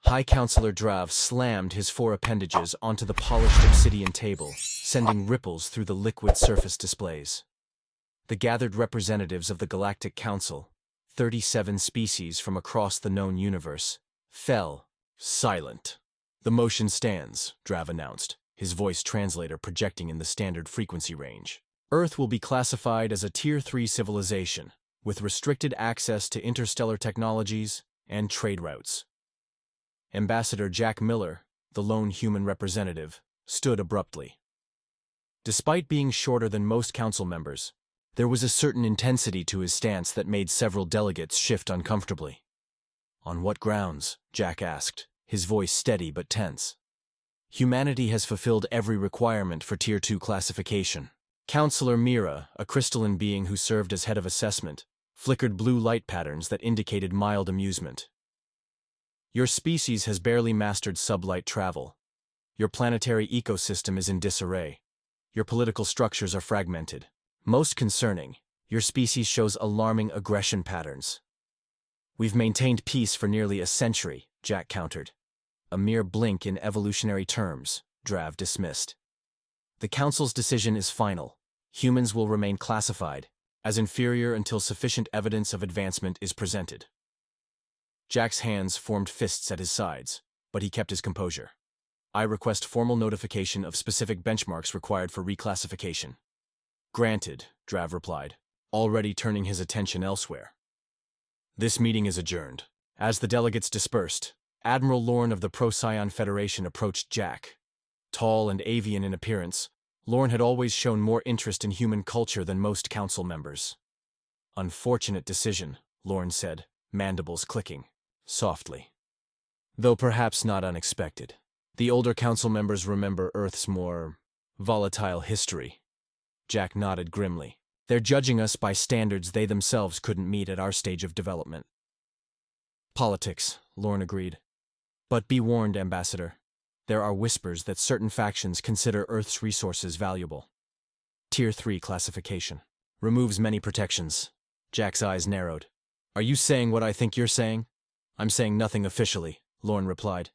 High Counselor Drav slammed his four appendages onto the polished obsidian table, sending ripples through the liquid surface displays. The gathered representatives of the Galactic Council, 37 species from across the known universe, fell silent. "The motion stands," Drav announced, his voice translator projecting in the standard frequency range. "Earth will be classified as a Tier 3 civilization, with restricted access to interstellar technologies and trade routes." Ambassador Jack Miller, the lone human representative, stood abruptly. Despite being shorter than most council members, there was a certain intensity to his stance that made several delegates shift uncomfortably. "On what grounds?" Jack asked, his voice steady but tense. "Humanity has fulfilled every requirement for Tier 2 classification." Counselor Mira, a crystalline being who served as head of assessment, flickered blue light patterns that indicated mild amusement. "Your species has barely mastered sublight travel. Your planetary ecosystem is in disarray. Your political structures are fragmented. Most concerning, your species shows alarming aggression patterns." "We've maintained peace for nearly a century," Jack countered. "A mere blink in evolutionary terms," Drav dismissed. "The Council's decision is final. Humans will remain classified as inferior until sufficient evidence of advancement is presented." Jack's hands formed fists at his sides, but he kept his composure. "I request formal notification of specific benchmarks required for reclassification." "Granted," Drav replied, already turning his attention elsewhere. "This meeting is adjourned." As the delegates dispersed, Admiral Lorne of the Procyon Federation approached Jack. Tall and avian in appearance, Lorne had always shown more interest in human culture than most council members. "Unfortunate decision," Lorne said, mandibles clicking, softly. "Though perhaps not unexpected. The older council members remember Earth's more volatile history." Jack nodded grimly. "They're judging us by standards they themselves couldn't meet at our stage of development." "Politics," Lorne agreed. "But be warned, Ambassador. There are whispers that certain factions consider Earth's resources valuable. Tier 3 classification removes many protections." Jack's eyes narrowed. "Are you saying what I think you're saying?" "I'm saying nothing officially," Lorne replied.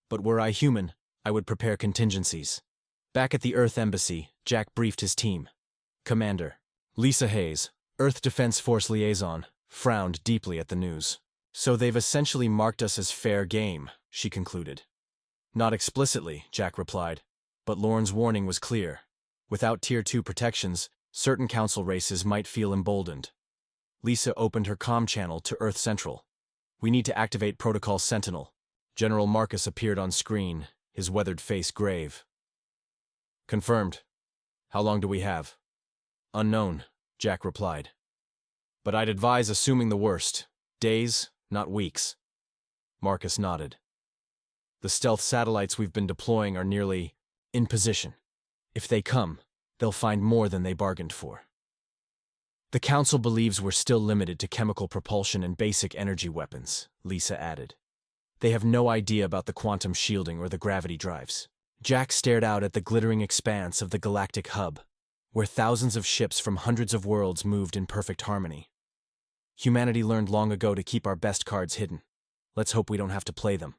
"But were I human, I would prepare contingencies." Back at the Earth Embassy, Jack briefed his team. Commander Lisa Hayes, Earth Defense Force Liaison, frowned deeply at the news. "So they've essentially marked us as fair game," she concluded. "Not explicitly," Jack replied, but Lorne's warning was clear. Without Tier 2 protections, certain council races might feel emboldened. Lisa opened her comm channel to Earth Central. "We need to activate Protocol Sentinel." General Marcus appeared on screen, his weathered face grave. "Confirmed. How long do we have?" "Unknown," Jack replied. "But I'd advise assuming the worst. Days, not weeks." Marcus nodded. "The stealth satellites we've been deploying are nearly in position. If they come, they'll find more than they bargained for." "The Council believes we're still limited to chemical propulsion and basic energy weapons," Lisa added. "They have no idea about the quantum shielding or the gravity drives." Jack stared out at the glittering expanse of the galactic hub, where thousands of ships from hundreds of worlds moved in perfect harmony. "Humanity learned long ago to keep our best cards hidden. Let's hope we don't have to play them."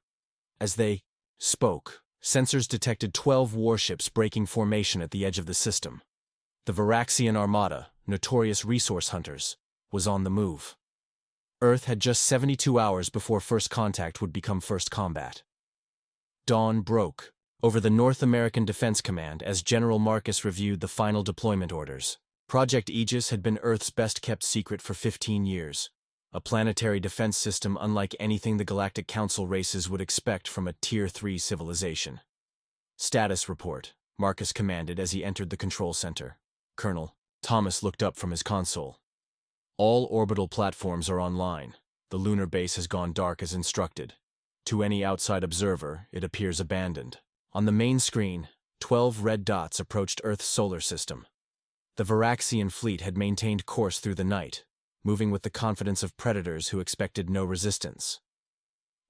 As they spoke, sensors detected 12 warships breaking formation at the edge of the system. The Varaxian Armada, notorious resource hunters, was on the move. Earth had just 72 hours before first contact would become first combat. Dawn broke over the North American Defense Command as General Marcus reviewed the final deployment orders. Project Aegis had been Earth's best-kept secret for 15 years, a planetary defense system unlike anything the Galactic Council races would expect from a Tier 3 civilization. "Status report," Marcus commanded as he entered the control center. "Colonel." Thomas looked up from his console. "All orbital platforms are online. The lunar base has gone dark as instructed. To any outside observer, it appears abandoned." On the main screen, 12 red dots approached Earth's solar system. The Varaxian fleet had maintained course through the night, moving with the confidence of predators who expected no resistance.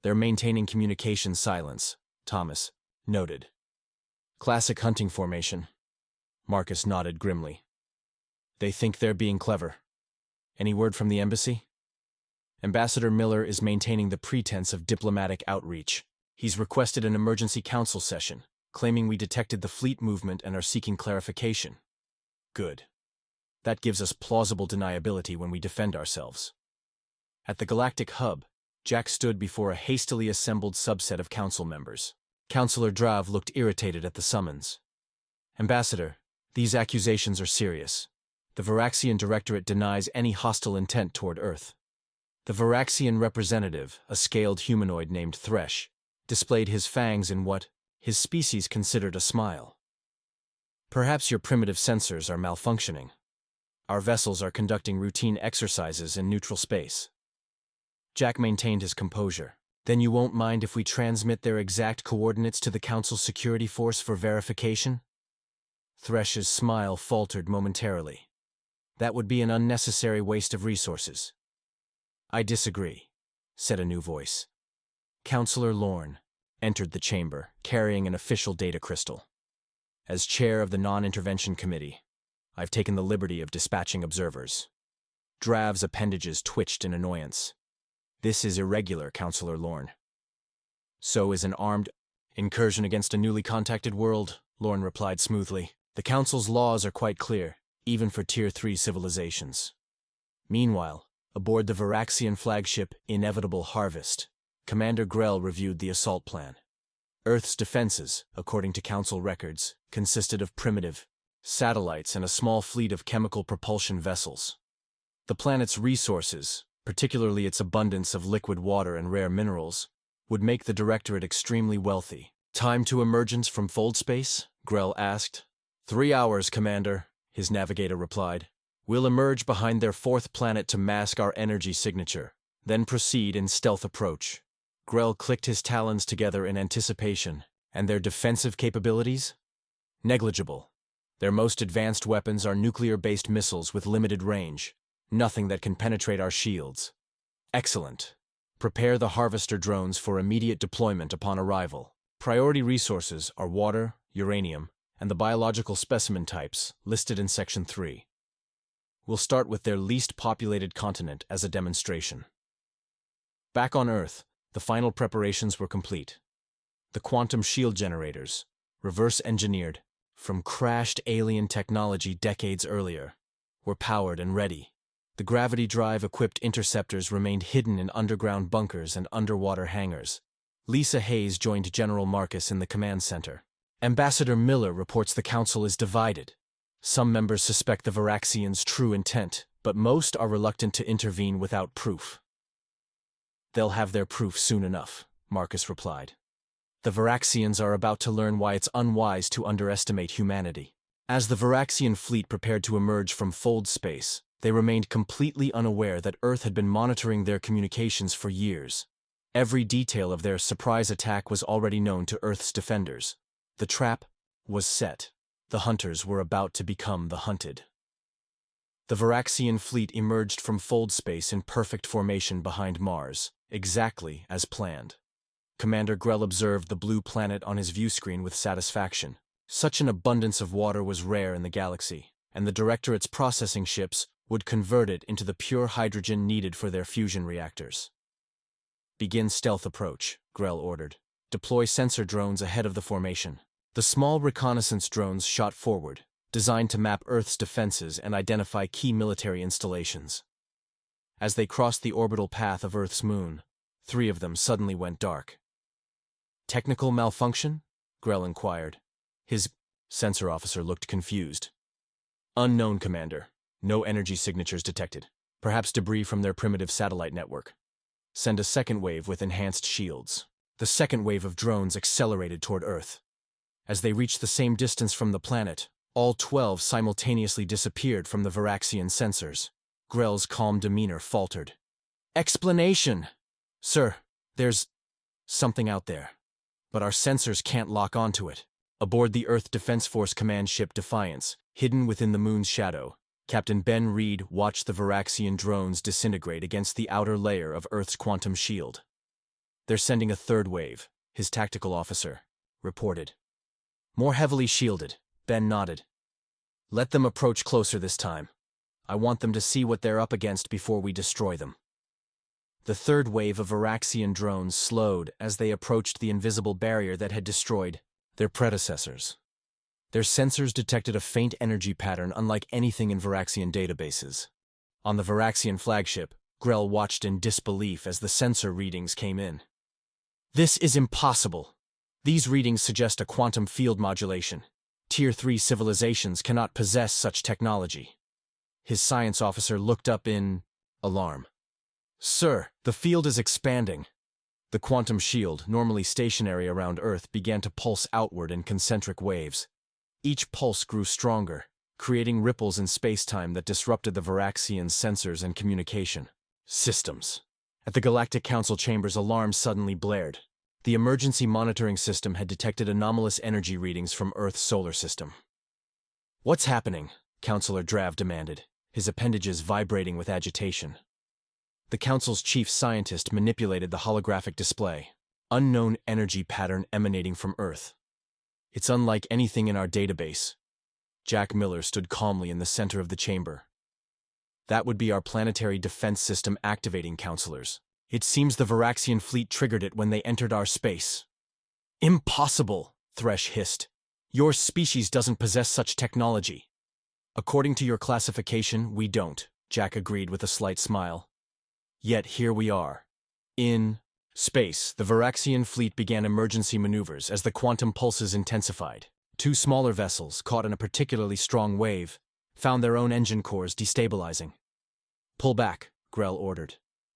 "They're maintaining communication silence," Thomas noted. "Classic hunting formation." Marcus nodded grimly. "They think they're being clever. Any word from the embassy?" "Ambassador Miller is maintaining the pretense of diplomatic outreach. He's requested an emergency council session, claiming we detected the fleet movement and are seeking clarification. Good. That gives us plausible deniability when we defend ourselves. At the Galactic hub, Jack stood before a hastily assembled subset of council members. Councillor Drav looked irritated at the summons. Ambassador, these accusations are serious. The Varaxian Directorate denies any hostile intent toward Earth. The Varaxian representative, a scaled humanoid named Thresh, displayed his fangs in what his species considered a smile. Perhaps your primitive sensors are malfunctioning. Our vessels are conducting routine exercises in neutral space. Jack maintained his composure. Then you won't mind if we transmit their exact coordinates to the Council Security Force for verification? Thresh's smile faltered momentarily. That would be an unnecessary waste of resources. I disagree, said a new voice. Councillor Lorne entered the chamber, carrying an official data crystal. As chair of the Non-Intervention Committee, I've taken the liberty of dispatching observers. Drav's appendages twitched in annoyance. This is irregular, Councillor Lorne. So is an armed incursion against a newly contacted world, Lorne replied smoothly. The Council's laws are quite clear, even for Tier 3 civilizations. Meanwhile, aboard the Varaxian flagship Inevitable Harvest, Commander Grell reviewed the assault plan. Earth's defenses, according to Council records, consisted of primitive satellites and a small fleet of chemical propulsion vessels. The planet's resources, particularly its abundance of liquid water and rare minerals, would make the Directorate extremely wealthy. Time to emergence from fold space? Grell asked. 3 hours, Commander, his navigator replied. We'll emerge behind their fourth planet to mask our energy signature, then proceed in stealth approach. Grell clicked his talons together in anticipation. And their defensive capabilities? Negligible. Their most advanced weapons are nuclear-based missiles with limited range. Nothing that can penetrate our shields. Excellent. Prepare the harvester drones for immediate deployment upon arrival. Priority resources are water, uranium, and the biological specimen types listed in Section 3. We'll start with their least populated continent as a demonstration. Back on Earth, the final preparations were complete. The quantum shield generators, reverse-engineered from crashed alien technology decades earlier, were powered and ready. The gravity drive-equipped interceptors remained hidden in underground bunkers and underwater hangars. Lisa Hayes joined General Marcus in the command center. Ambassador Miller reports the Council is divided. Some members suspect the Varaxians' true intent, but most are reluctant to intervene without proof. They'll have their proof soon enough, Marcus replied. The Varaxians are about to learn why it's unwise to underestimate humanity. As the Varaxian fleet prepared to emerge from fold space, they remained completely unaware that Earth had been monitoring their communications for years. Every detail of their surprise attack was already known to Earth's defenders. The trap was set. The hunters were about to become the hunted. The Varaxian fleet emerged from fold space in perfect formation behind Mars, exactly as planned. Commander Grell observed the blue planet on his view screen with satisfaction. Such an abundance of water was rare in the galaxy, and the Directorate's processing ships would convert it into the pure hydrogen needed for their fusion reactors. Begin stealth approach, Grell ordered. Deploy sensor drones ahead of the formation. The small reconnaissance drones shot forward, designed to map Earth's defenses and identify key military installations. As they crossed the orbital path of Earth's moon, 3 of them suddenly went dark. Technical malfunction? Grell inquired. His sensor officer looked confused. Unknown, Commander. No energy signatures detected. Perhaps debris from their primitive satellite network. Send a second wave with enhanced shields. The second wave of drones accelerated toward Earth. As they reached the same distance from the planet, all 12 simultaneously disappeared from the Varaxian sensors. Grell's calm demeanor faltered. Explanation! Sir, there's something out there. But our sensors can't lock onto it. Aboard the Earth Defense Force command ship Defiance, hidden within the moon's shadow, Captain Ben Reed watched the Varaxian drones disintegrate against the outer layer of Earth's quantum shield. They're sending a third wave, his tactical officer reported. More heavily shielded, Ben nodded. Let them approach closer this time. I want them to see what they're up against before we destroy them. The third wave of Varaxian drones slowed as they approached the invisible barrier that had destroyed their predecessors. Their sensors detected a faint energy pattern unlike anything in Varaxian databases. On the Varaxian flagship, Grell watched in disbelief as the sensor readings came in. This is impossible. These readings suggest a quantum field modulation. Tier 3 civilizations cannot possess such technology. His science officer looked up in alarm. Sir, the field is expanding. The quantum shield, normally stationary around Earth, began to pulse outward in concentric waves. Each pulse grew stronger, creating ripples in space-time that disrupted the Varaxian sensors and communication systems. At the Galactic Council chambers, alarms suddenly blared. The emergency monitoring system had detected anomalous energy readings from Earth's solar system. What's happening? Counselor Drav demanded, his appendages vibrating with agitation. The Council's chief scientist manipulated the holographic display. Unknown energy pattern emanating from Earth. It's unlike anything in our database. Jack Miller stood calmly in the center of the chamber. That would be our planetary defense system activating, counselors. It seems the Varaxian fleet triggered it when they entered our space. Impossible, Thresh hissed. Your species doesn't possess such technology. According to your classification, we don't, Jack agreed with a slight smile. Yet here we are. In space, the Varaxian fleet began emergency maneuvers as the quantum pulses intensified. Two smaller vessels, caught in a particularly strong wave, found their own engine cores destabilizing. Pull back, Grell ordered.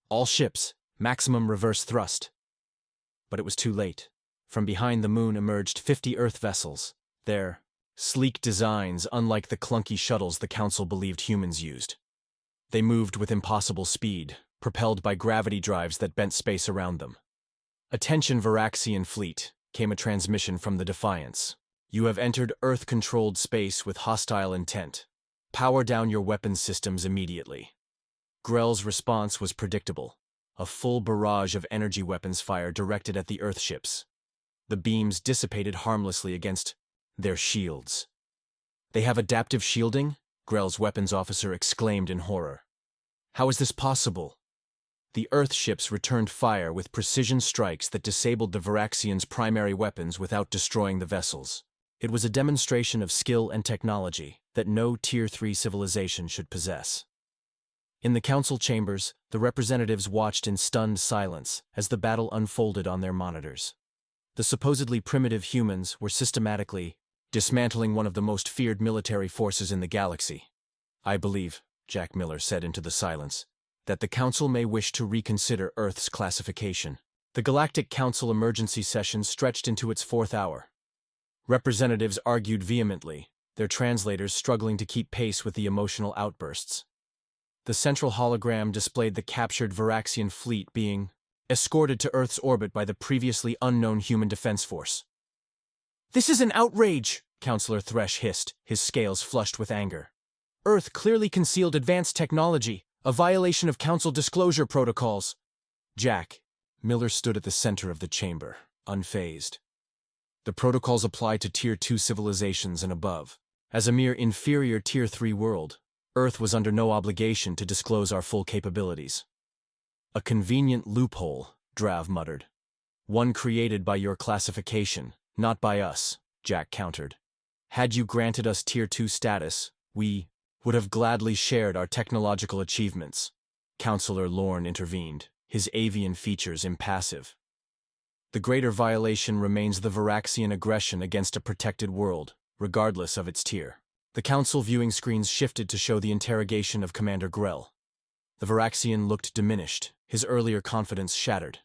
All ships, maximum reverse thrust. But it was too late. From behind the moon emerged 50 Earth vessels, their sleek designs unlike the clunky shuttles the Council believed humans used. They moved with impossible speed, propelled by gravity drives that bent space around them. Attention Varaxian fleet, came a transmission from the Defiance. You have entered Earth-controlled space with hostile intent. Power down your weapons systems immediately. Grell's response was predictable. A full barrage of energy weapons fire directed at the Earth ships. The beams dissipated harmlessly against their shields. They have adaptive shielding? Grell's weapons officer exclaimed in horror. How is this possible? The Earth ships returned fire with precision strikes that disabled the Varaxians' primary weapons without destroying the vessels. It was a demonstration of skill and technology that no Tier 3 civilization should possess. In the council chambers, the representatives watched in stunned silence as the battle unfolded on their monitors. The supposedly primitive humans were systematically dismantling one of the most feared military forces in the galaxy. I believe, Jack Miller said into the silence, that the Council may wish to reconsider Earth's classification. The Galactic Council emergency session stretched into its fourth hour. Representatives argued vehemently, their translators struggling to keep pace with the emotional outbursts. The central hologram displayed the captured Varaxian fleet being escorted to Earth's orbit by the previously unknown human defense force. This is an outrage, Counselor Thresh hissed, his scales flushed with anger. Earth clearly concealed advanced technology, a violation of Council disclosure protocols. Jack Miller stood at the center of the chamber, unfazed. The protocols apply to Tier 2 civilizations and above. As a mere inferior Tier 3 world, Earth was under no obligation to disclose our full capabilities. A convenient loophole, Drav muttered. One created by your classification, not by us, Jack countered. Had you granted us Tier 2 status, we would have gladly shared our technological achievements. Counselor Lorne intervened, his avian features impassive. The greater violation remains the Varaxian aggression against a protected world, regardless of its tier. The Council viewing screens shifted to show the interrogation of Commander Grell. The Varaxian looked diminished, his earlier confidence shattered.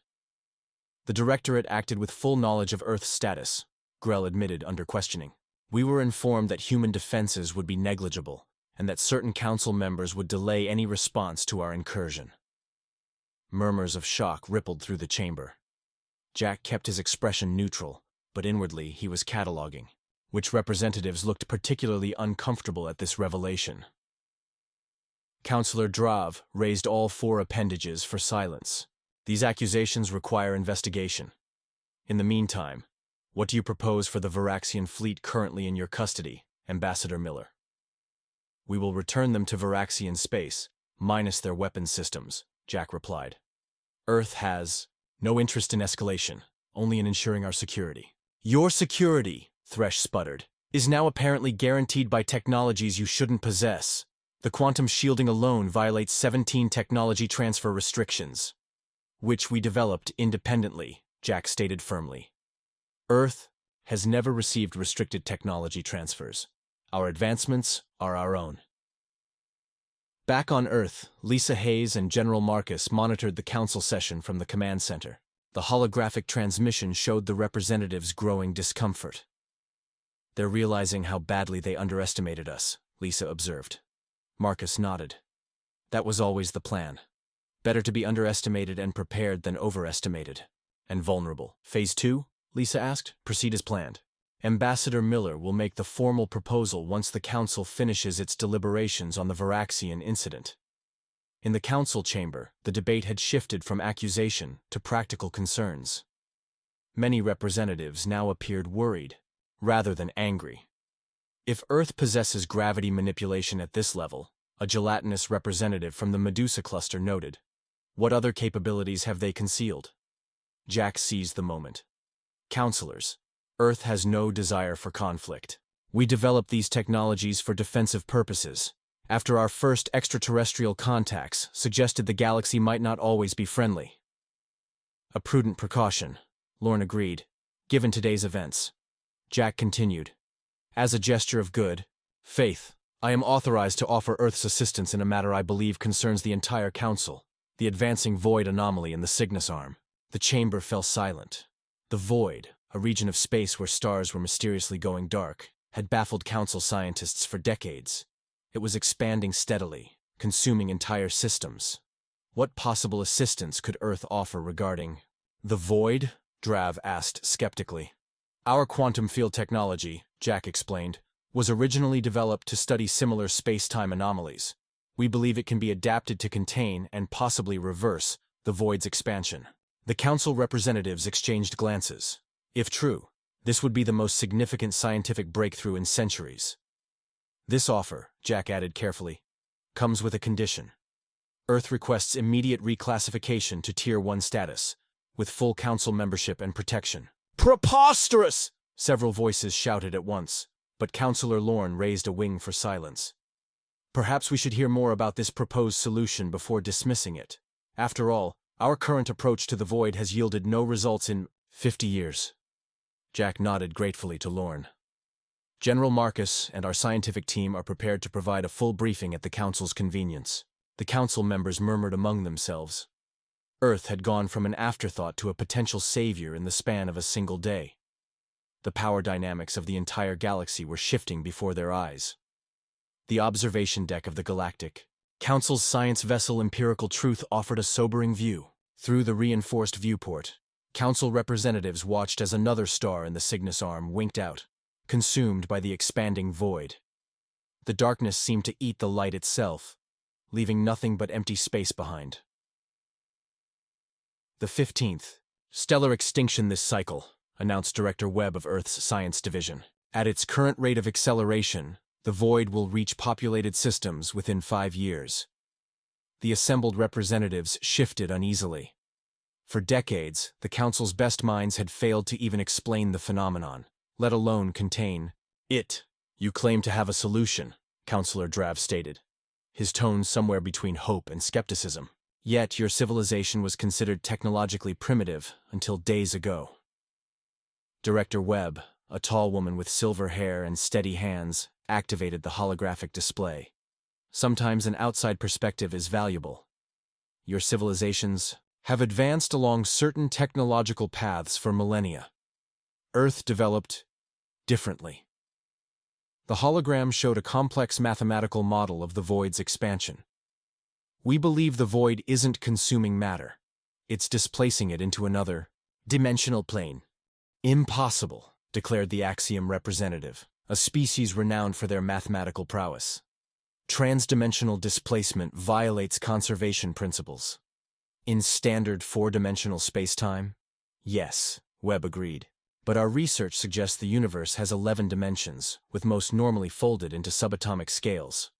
The Directorate acted with full knowledge of Earth's status, Grell admitted under questioning. We were informed that human defenses would be negligible, and that certain Council members would delay any response to our incursion. Murmurs of shock rippled through the chamber. Jack kept his expression neutral, but inwardly he was cataloging which representatives looked particularly uncomfortable at this revelation. Counselor Drav raised all 4 appendages for silence. These accusations require investigation. In the meantime, what do you propose for the Varaxian fleet currently in your custody, Ambassador Miller? We will return them to Varaxian space, minus their weapons systems, Jack replied. Earth has no interest in escalation, only in ensuring our security. Your security, Thresh sputtered, is now apparently guaranteed by technologies you shouldn't possess. The quantum shielding alone violates 17 technology transfer restrictions, which we developed independently, Jack stated firmly. Earth has never received restricted technology transfers. Our advancements are our own. Back on Earth, Lisa Hayes and General Marcus monitored the council session from the command center. The holographic transmission showed the representatives growing discomfort. They're realizing how badly they underestimated us, Lisa observed. Marcus nodded. That was always the plan. Better to be underestimated and prepared than overestimated. And vulnerable. Phase 2? Lisa asked. Proceed as planned. Ambassador Miller will make the formal proposal once the council finishes its deliberations on the Varaxian incident. In the council chamber, the debate had shifted from accusation to practical concerns. Many representatives now appeared worried, rather than angry. If Earth possesses gravity manipulation at this level, a gelatinous representative from the Medusa cluster noted, what other capabilities have they concealed? Jack seized the moment. Counselors, Earth has no desire for conflict. We developed these technologies for defensive purposes. After our first extraterrestrial contacts suggested the galaxy might not always be friendly. A prudent precaution, Lorne agreed, given today's events. Jack continued. As a gesture of good faith, I am authorized to offer Earth's assistance in a matter I believe concerns the entire Council, the advancing void anomaly in the Cygnus arm. The chamber fell silent. The void, a region of space where stars were mysteriously going dark, had baffled Council scientists for decades. It was expanding steadily, consuming entire systems. What possible assistance could Earth offer regarding the void? Drav asked skeptically. Our quantum field technology, Jack explained, was originally developed to study similar space-time anomalies. We believe it can be adapted to contain and possibly reverse the void's expansion. The Council representatives exchanged glances. If true, this would be the most significant scientific breakthrough in centuries. This offer, Jack added carefully, comes with a condition. Earth requests immediate reclassification to Tier 1 status, with full Council membership and protection. Preposterous! Several voices shouted at once, but Counselor Lorne raised a wing for silence. Perhaps we should hear more about this proposed solution before dismissing it. After all, our current approach to the void has yielded no results in 50 years. Jack nodded gratefully to Lorne. General Marcus and our scientific team are prepared to provide a full briefing at the Council's convenience. The Council members murmured among themselves. Earth had gone from an afterthought to a potential savior in the span of a single day. The power dynamics of the entire galaxy were shifting before their eyes. The observation deck of the Galactic, Council's science vessel Empirical Truth offered a sobering view. Through the reinforced viewport, Council representatives watched as another star in the Cygnus arm winked out, consumed by the expanding void. The darkness seemed to eat the light itself, leaving nothing but empty space behind. The 15th, stellar extinction this cycle, announced Director Webb of Earth's Science Division. At its current rate of acceleration, the void will reach populated systems within 5 years. The assembled representatives shifted uneasily. For decades, the Council's best minds had failed to even explain the phenomenon, let alone contain it. You claim to have a solution, Counselor Drav stated, his tone somewhere between hope and skepticism. Yet your civilization was considered technologically primitive until days ago. Director Webb, a tall woman with silver hair and steady hands, activated the holographic display. Sometimes an outside perspective is valuable. Your civilizations have advanced along certain technological paths for millennia. Earth developed differently. The hologram showed a complex mathematical model of the void's expansion. We believe the void isn't consuming matter. It's displacing it into another dimensional plane. Impossible, declared the Axiom representative, a species renowned for their mathematical prowess. Transdimensional displacement violates conservation principles. In standard 4-dimensional spacetime? Yes, Webb agreed. But our research suggests the universe has 11 dimensions, with most normally folded into subatomic scales.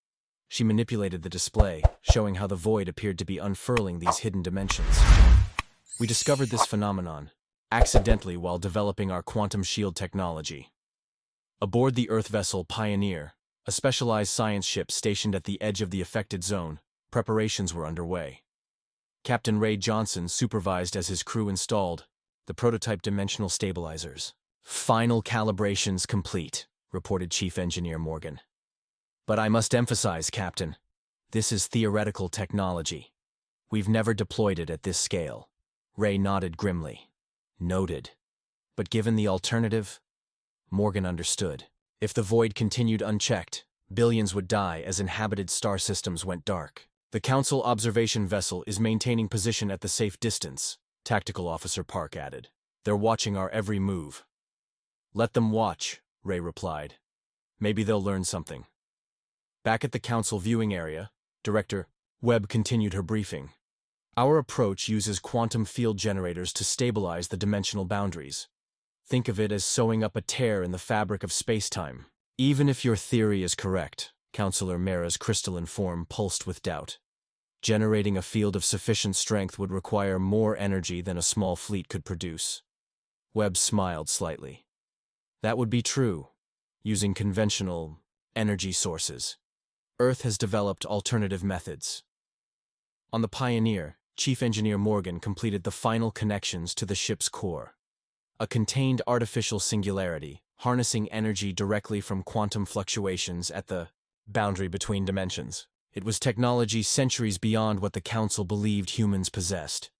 She manipulated the display, showing how the void appeared to be unfurling these hidden dimensions. We discovered this phenomenon accidentally while developing our quantum shield technology. Aboard the Earth vessel Pioneer, a specialized science ship stationed at the edge of the affected zone, preparations were underway. Captain Ray Johnson supervised as his crew installed the prototype dimensional stabilizers. "Final calibrations complete," reported Chief Engineer Morgan. "But I must emphasize, Captain, this is theoretical technology. We've never deployed it at this scale." Ray nodded grimly. "Noted. But given the alternative?" Morgan understood. If the void continued unchecked, billions would die as inhabited star systems went dark. "The Council observation vessel is maintaining position at the safe distance," Tactical Officer Park added. "They're watching our every move." "Let them watch," Ray replied. "Maybe they'll learn something." Back at the Council viewing area, Director Webb continued her briefing. "Our approach uses quantum field generators to stabilize the dimensional boundaries. Think of it as sewing up a tear in the fabric of space-time." "Even if your theory is correct," Counselor Mara's crystalline form pulsed with doubt, "generating a field of sufficient strength would require more energy than a small fleet could produce." Webb smiled slightly. "That would be true, using conventional energy sources. Earth has developed alternative methods." On the Pioneer, Chief Engineer Morgan completed the final connections to the ship's core. A contained artificial singularity, harnessing energy directly from quantum fluctuations at the boundary between dimensions. It was technology centuries beyond what the Council believed humans possessed.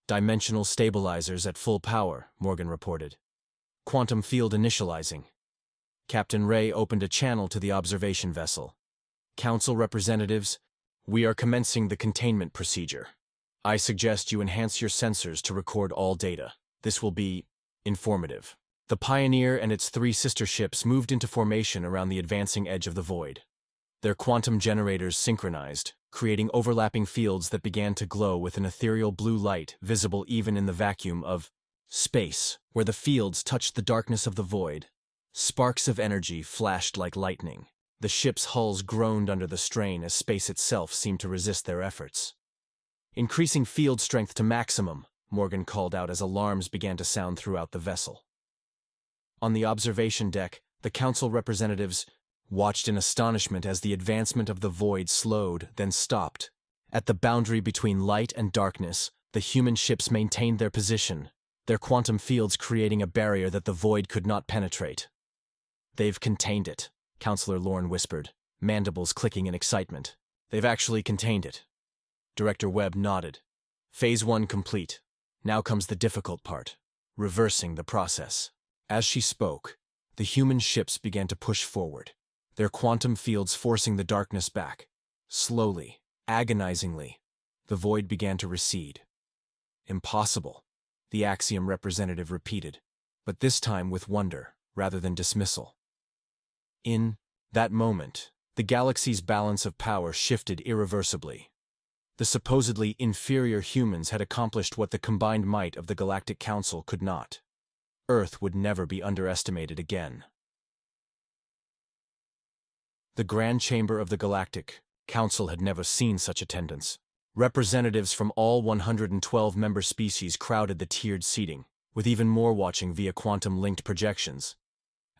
"Dimensional stabilizers at full power," Morgan reported. "Quantum field initializing." Captain Ray opened a channel to the observation vessel. "Council representatives, we are commencing the containment procedure. I suggest you enhance your sensors to record all data. This will be informative." The Pioneer and its three sister ships moved into formation around the advancing edge of the void. Their quantum generators synchronized, creating overlapping fields that began to glow with an ethereal blue light visible even in the vacuum of space. Where the fields touched the darkness of the void, sparks of energy flashed like lightning. The ship's hulls groaned under the strain as space itself seemed to resist their efforts. "Increasing field strength to maximum," Morgan called out as alarms began to sound throughout the vessel. On the observation deck, the Council representatives watched in astonishment as the advancement of the void slowed, then stopped. At the boundary between light and darkness, the human ships maintained their position, their quantum fields creating a barrier that the void could not penetrate. "They've contained it," Counselor Lorne whispered, mandibles clicking in excitement. "They've actually contained it." Director Webb nodded. "Phase 1 complete. Now comes the difficult part, reversing the process." As she spoke, the human ships began to push forward, their quantum fields forcing the darkness back. Slowly, agonizingly, the void began to recede. "Impossible," the Axiom representative repeated, but this time with wonder rather than dismissal. In that moment, the galaxy's balance of power shifted irreversibly. The supposedly inferior humans had accomplished what the combined might of the Galactic Council could not. Earth would never be underestimated again. The Grand Chamber of the Galactic Council had never seen such attendance. Representatives from all 112 member species crowded the tiered seating, with even more watching via quantum-linked projections.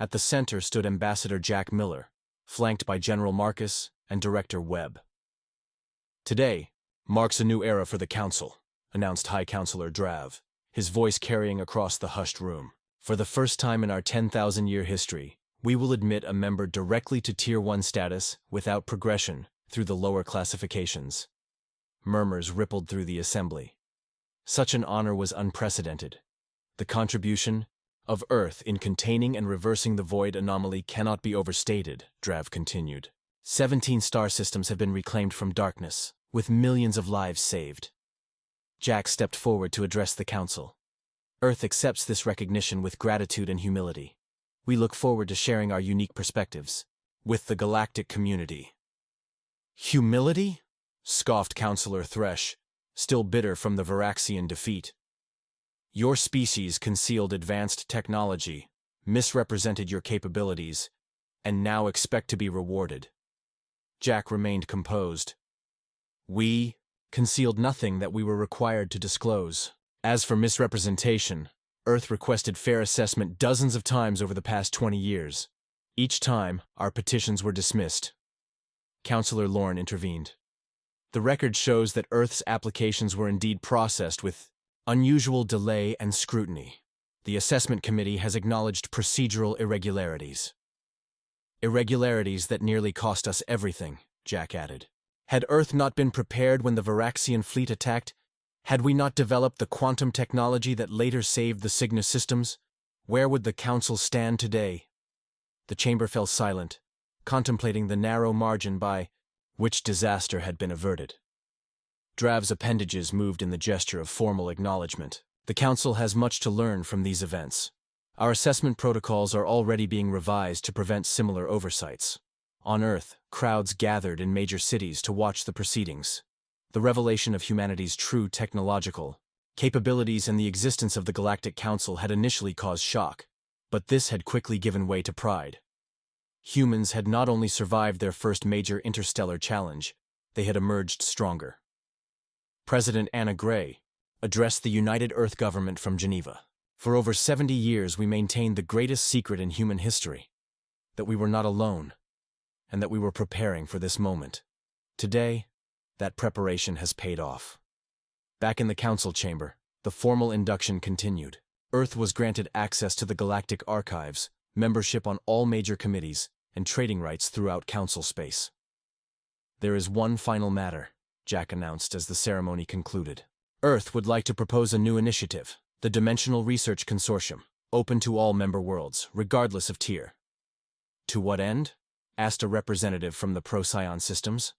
At the center stood Ambassador Jack Miller, flanked by General Marcus and Director Webb. "Today marks a new era for the Council," announced High Counselor Drav, his voice carrying across the hushed room. "For the first time in our 10,000-year history, we will admit a member directly to Tier 1 status without progression through the lower classifications." Murmurs rippled through the assembly. Such an honor was unprecedented. The contribution of Earth in containing and reversing the void anomaly cannot be overstated, Drav continued. 17 star systems have been reclaimed from darkness, with millions of lives saved. Jack stepped forward to address the Council. "Earth accepts this recognition with gratitude and humility. We look forward to sharing our unique perspectives with the galactic community." "Humility?" scoffed Counselor Thresh, still bitter from the Varaxian defeat. "Your species concealed advanced technology, misrepresented your capabilities, and now expect to be rewarded." Jack remained composed. "We concealed nothing that we were required to disclose," As for misrepresentation, Earth requested fair assessment dozens of times over the past 20 years. Each time, our petitions were dismissed. Counselor Lorne intervened. The record shows that Earth's applications were indeed processed with unusual delay and scrutiny. The assessment committee has acknowledged procedural irregularities. Irregularities that nearly cost us everything, Jack added. Had Earth not been prepared when the Varaxian fleet attacked, had we not developed the quantum technology that later saved the Cygnus systems, where would the Council stand today? The chamber fell silent, contemplating the narrow margin by which disaster had been averted. Drav's appendages moved in the gesture of formal acknowledgement. The Council has much to learn from these events. Our assessment protocols are already being revised to prevent similar oversights. On Earth, crowds gathered in major cities to watch the proceedings. The revelation of humanity's true technological capabilities and the existence of the Galactic Council had initially caused shock, but this had quickly given way to pride. Humans had not only survived their first major interstellar challenge, they had emerged stronger. President Anna Gray addressed the United Earth government from Geneva. For over 70 years we maintained the greatest secret in human history, that we were not alone, and that we were preparing for this moment. Today, that preparation has paid off. Back in the council chamber, the formal induction continued. Earth was granted access to the Galactic archives, membership on all major committees, and trading rights throughout council space. There is one final matter, Jack announced as the ceremony concluded. Earth would like to propose a new initiative, the Dimensional Research Consortium, open to all member worlds, regardless of tier. To what end? Asked a representative from the Procyon Systems.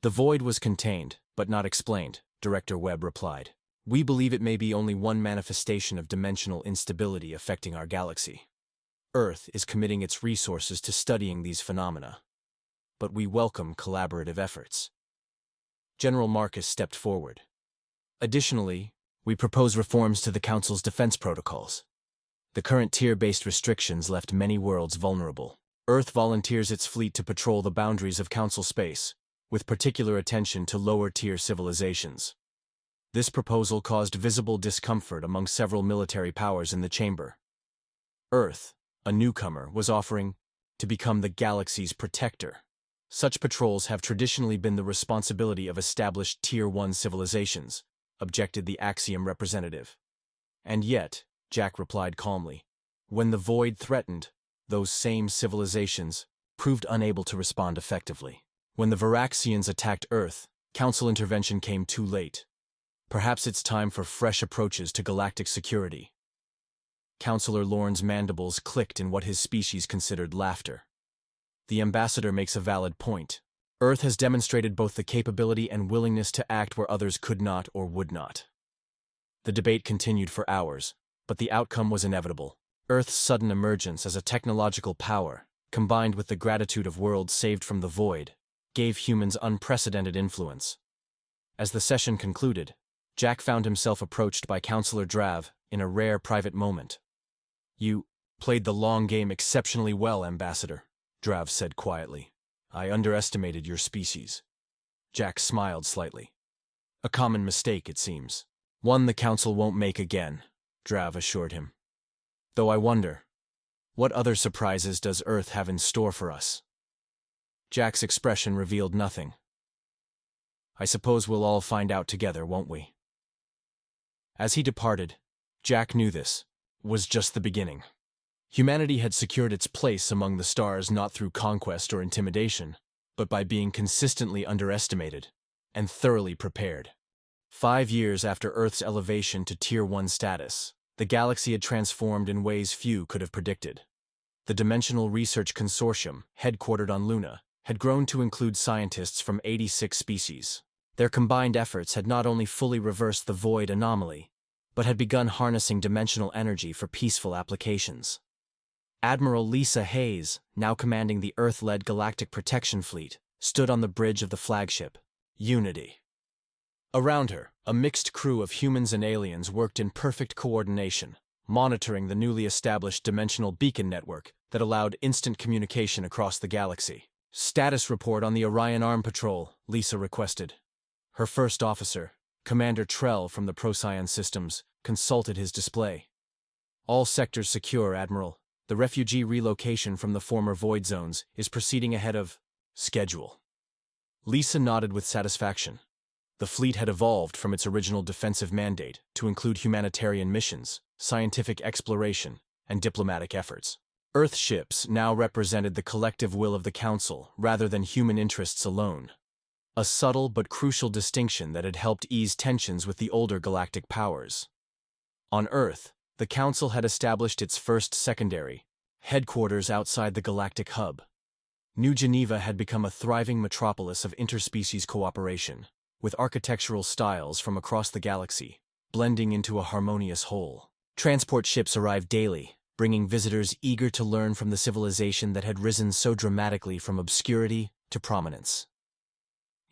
The void was contained, but not explained, Director Webb replied. We believe it may be only one manifestation of dimensional instability affecting our galaxy. Earth is committing its resources to studying these phenomena, but we welcome collaborative efforts. General Marcus stepped forward. Additionally, we propose reforms to the Council's defense protocols. The current tier-based restrictions left many worlds vulnerable. Earth volunteers its fleet to patrol the boundaries of Council space, with particular attention to lower-tier civilizations. This proposal caused visible discomfort among several military powers in the chamber. Earth, a newcomer, was offering to become the galaxy's protector. Such patrols have traditionally been the responsibility of established Tier 1 civilizations, objected the Axiom representative. And yet, Jack replied calmly, when the void threatened, those same civilizations proved unable to respond effectively. When the Varaxians attacked Earth, Council intervention came too late. Perhaps it's time for fresh approaches to galactic security. Counselor Lorne's mandibles clicked in what his species considered laughter. The ambassador makes a valid point. Earth has demonstrated both the capability and willingness to act where others could not or would not. The debate continued for hours, but the outcome was inevitable. Earth's sudden emergence as a technological power, combined with the gratitude of worlds saved from the void, gave humans unprecedented influence. As the session concluded, Jack found himself approached by Counselor Drav in a rare private moment. You played the long game exceptionally well, Ambassador, Drav said quietly. I underestimated your species. Jack smiled slightly. A common mistake, it seems. One the Council won't make again, Drav assured him. Though I wonder, what other surprises does Earth have in store for us? Jack's expression revealed nothing. I suppose we'll all find out together, won't we? As he departed, Jack knew this was just the beginning. Humanity had secured its place among the stars not through conquest or intimidation, but by being consistently underestimated and thoroughly prepared. 5 years after Earth's elevation to Tier 1 status, the galaxy had transformed in ways few could have predicted. The Dimensional Research Consortium, headquartered on Luna, had grown to include scientists from 86 species. Their combined efforts had not only fully reversed the void anomaly, but had begun harnessing dimensional energy for peaceful applications. Admiral Lisa Hayes, now commanding the Earth-led Galactic Protection Fleet, stood on the bridge of the flagship, Unity. Around her, a mixed crew of humans and aliens worked in perfect coordination, monitoring the newly established dimensional beacon network that allowed instant communication across the galaxy. Status report on the Orion Arm Patrol, Lisa requested. Her first officer, Commander Trell from the Procyon Systems consulted his display. All sectors secure, Admiral. The refugee relocation from the former void zones is proceeding ahead of schedule. Lisa nodded with satisfaction. The fleet had evolved from its original defensive mandate to include humanitarian missions, scientific exploration, and diplomatic efforts. Earth ships now represented the collective will of the Council rather than human interests alone. A subtle but crucial distinction that had helped ease tensions with the older galactic powers. On Earth, the Council had established its first secondary headquarters outside the galactic hub. New Geneva had become a thriving metropolis of interspecies cooperation, with architectural styles from across the galaxy, blending into a harmonious whole. Transport ships arrived daily, bringing visitors eager to learn from the civilization that had risen so dramatically from obscurity to prominence.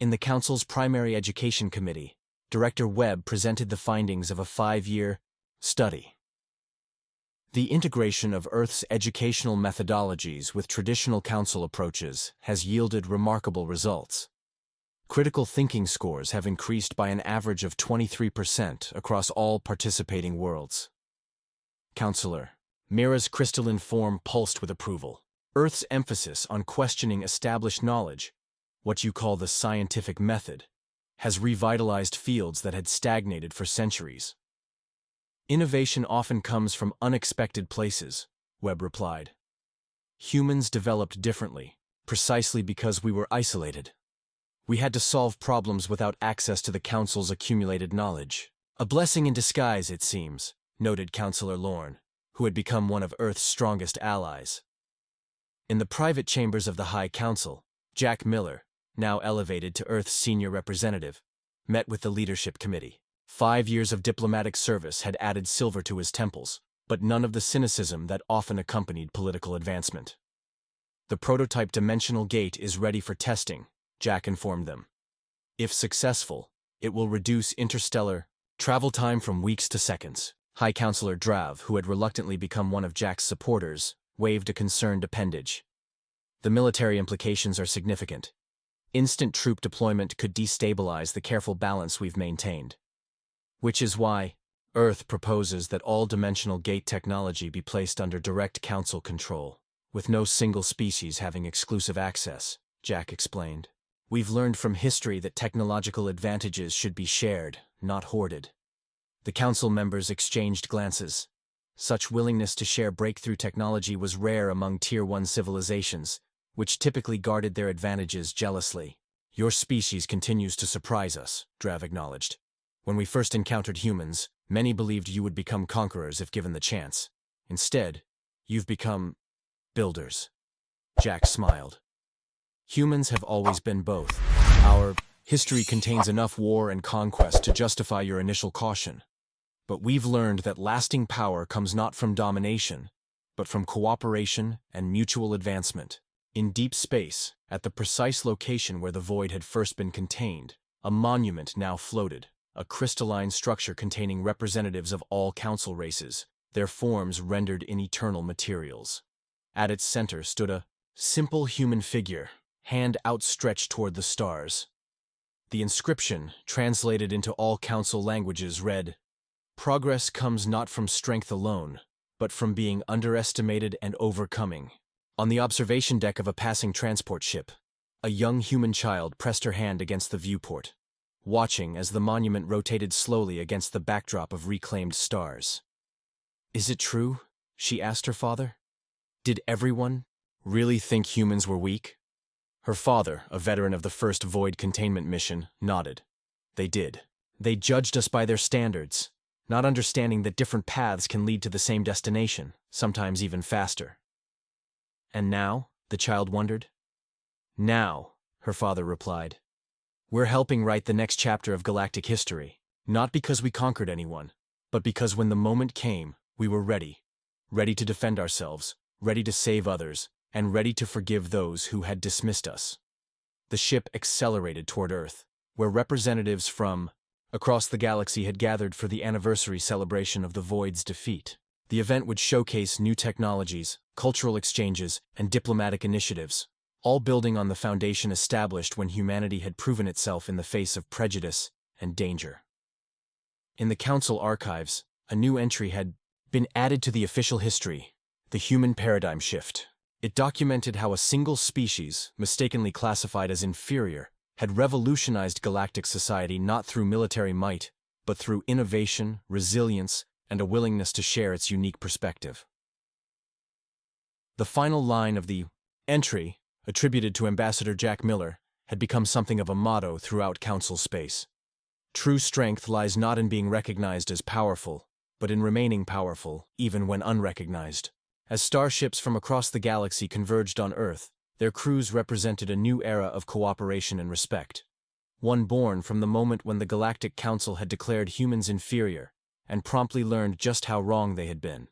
In the Council's Primary Education Committee, Director Webb presented the findings of a 5-year study. The integration of Earth's educational methodologies with traditional Council approaches has yielded remarkable results. Critical thinking scores have increased by an average of 23% across all participating worlds. Counselor, Mira's crystalline form pulsed with approval. Earth's emphasis on questioning established knowledge, what you call the scientific method, has revitalized fields that had stagnated for centuries. Innovation often comes from unexpected places, Webb replied. Humans developed differently, precisely because we were isolated. We had to solve problems without access to the Council's accumulated knowledge. A blessing in disguise, it seems, noted Counselor Lorne, who had become one of Earth's strongest allies. In the private chambers of the High Council, Jack Miller, now elevated to Earth's senior representative, met with the leadership committee. 5 years of diplomatic service had added silver to his temples, but none of the cynicism that often accompanied political advancement. The prototype dimensional gate is ready for testing, Jack informed them. If successful, it will reduce interstellar travel time from weeks to seconds. High Counselor Drav, who had reluctantly become one of Jack's supporters, waved a concerned appendage. The military implications are significant. Instant troop deployment could destabilize the careful balance we've maintained. Which is why Earth proposes that all dimensional gate technology be placed under direct Council control, with no single species having exclusive access, Jack explained. We've learned from history that technological advantages should be shared, not hoarded. The Council members exchanged glances. Such willingness to share breakthrough technology was rare among Tier 1 civilizations, which typically guarded their advantages jealously. Your species continues to surprise us, Drav acknowledged. When we first encountered humans, many believed you would become conquerors if given the chance. Instead, you've become builders. Jack smiled. Humans have always been both. Our history contains enough war and conquest to justify your initial caution. But we've learned that lasting power comes not from domination, but from cooperation and mutual advancement. In deep space, at the precise location where the void had first been contained, a monument now floated. A crystalline structure containing representatives of all Council races, their forms rendered in eternal materials. At its center stood a simple human figure, hand outstretched toward the stars. The inscription, translated into all Council languages, read, "Progress comes not from strength alone, but from being underestimated and overcoming." On the observation deck of a passing transport ship, a young human child pressed her hand against the viewport, watching as the monument rotated slowly against the backdrop of reclaimed stars. "Is it true?" she asked her father. "Did everyone really think humans were weak?" Her father, a veteran of the first Void containment mission, nodded. "They did. They judged us by their standards, not understanding that different paths can lead to the same destination, sometimes even faster." "And now?" the child wondered. "Now," her father replied, "we're helping write the next chapter of galactic history, not because we conquered anyone, but because when the moment came, we were ready. Ready to defend ourselves, ready to save others, and ready to forgive those who had dismissed us." The ship accelerated toward Earth, where representatives from across the galaxy had gathered for the anniversary celebration of the Void's defeat. The event would showcase new technologies, cultural exchanges, and diplomatic initiatives, all building on the foundation established when humanity had proven itself in the face of prejudice and danger. In the Council archives, a new entry had been added to the official history, the human paradigm shift. It documented how a single species, mistakenly classified as inferior, had revolutionized galactic society not through military might, but through innovation, resilience, and a willingness to share its unique perspective. The final line of the entry, attributed to Ambassador Jack Miller, had become something of a motto throughout Council space. True strength lies not in being recognized as powerful, but in remaining powerful, even when unrecognized. As starships from across the galaxy converged on Earth, their crews represented a new era of cooperation and respect. One born from the moment when the Galactic Council had declared humans inferior, and promptly learned just how wrong they had been.